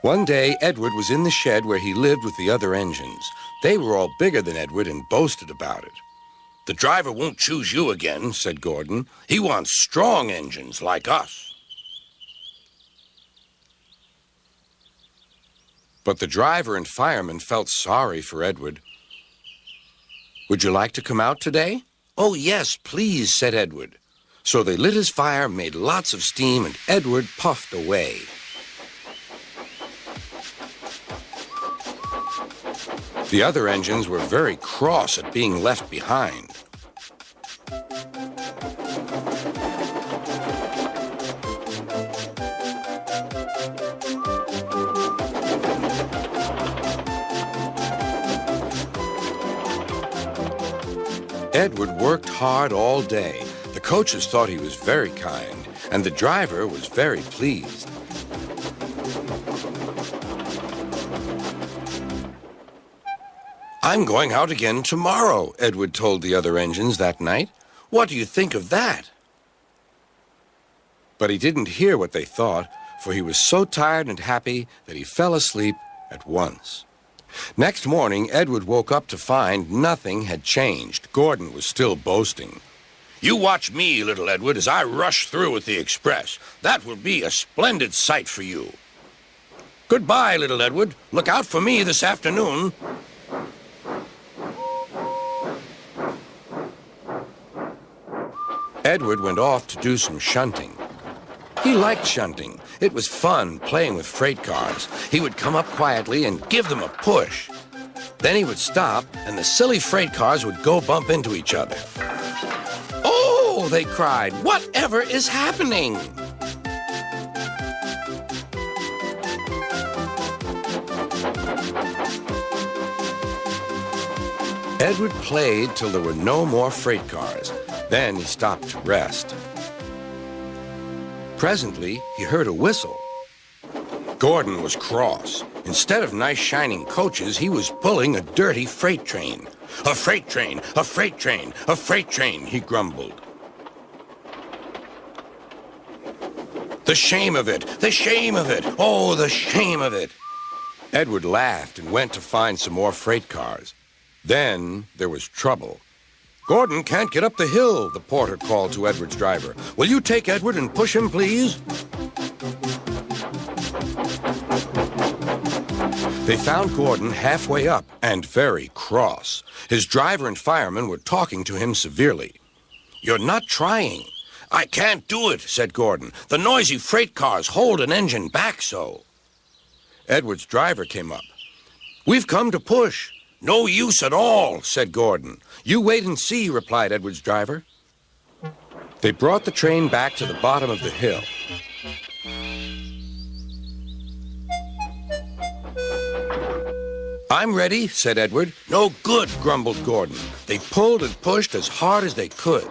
One day, Edward was in the shed where he lived with the other engines. They were all bigger than Edward and boasted about it. "The driver won't choose you again," said Gordon. "He wants strong engines like us." But the driver and fireman felt sorry for Edward. "Would you like to come out today?" "Oh, yes, please," said Edward. So they lit his fire, made lots of steam, and Edward puffed away. The other engines were very cross at being left behind. Edward worked hard all day. The coaches thought he was very kind, and the driver was very pleased. "I'm going out again tomorrow," Edward told the other engines that night. "What do you think of that?" But he didn't hear what they thought, for he was so tired and happy that he fell asleep at once. Next morning, Edward woke up to find nothing had changed. Gordon was still boasting. "You watch me, little Edward, as I rush through with the express. That will be a splendid sight for you." "Goodbye, little Edward. Look out for me this afternoon." Edward went off to do some shunting. He liked shunting. It was fun playing with freight cars. He would come up quietly and give them a push. Then he would stop, and the silly freight cars would go bump into each other. "Oh!" they cried. "Whatever is happening?" Edward played till there were no more freight cars. Then he stopped to rest. Presently, he heard a whistle. Gordon was cross. Instead of nice shining coaches, he was pulling a dirty freight train. "A freight train, a freight train, a freight train," he grumbled. "The shame of it, the shame of it, oh, the shame of it." Edward laughed and went to find some more freight cars. Then there was trouble. "Gordon can't get up the hill," the porter called to Edward's driver. "Will you take Edward and push him, please?" They found Gordon halfway up and very cross. His driver and fireman were talking to him severely. "You're not trying." "I can't do it," said Gordon. "The noisy freight cars hold an engine back so." Edward's driver came up. "We've come to push." "No use at all," said Gordon. "You wait and see," replied Edward's driver. They brought the train back to the bottom of the hill. "I'm ready," said Edward. "No good," grumbled Gordon. They pulled and pushed as hard as they could.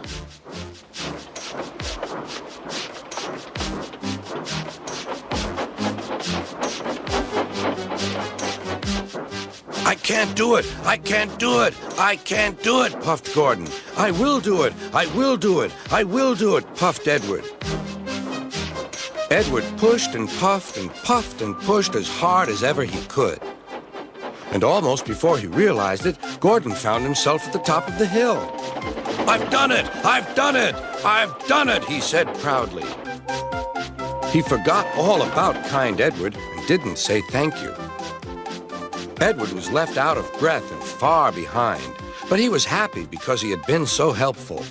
"I can't do it! I can't do it! I can't do it!" puffed Gordon. "I will do it! I will do it! I will do it!" puffed Edward. Edward pushed and puffed and puffed and pushed as hard as ever he could. And almost before he realized it, Gordon found himself at the top of the hill. "I've done it! I've done it! I've done it!" he said proudly. He forgot all about kind Edward and didn't say thank you. Edward was left out of breath and far behind, but he was happy because he had been so helpful.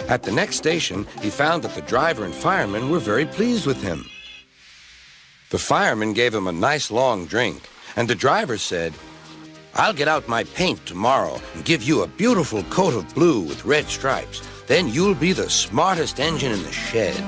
At the next station, he found that the driver and fireman were very pleased with him. The fireman gave him a nice long drink, and the driver said, "I'll get out my paint tomorrow and give you a beautiful coat of blue with red stripes. Then you'll be the smartest engine in the shed."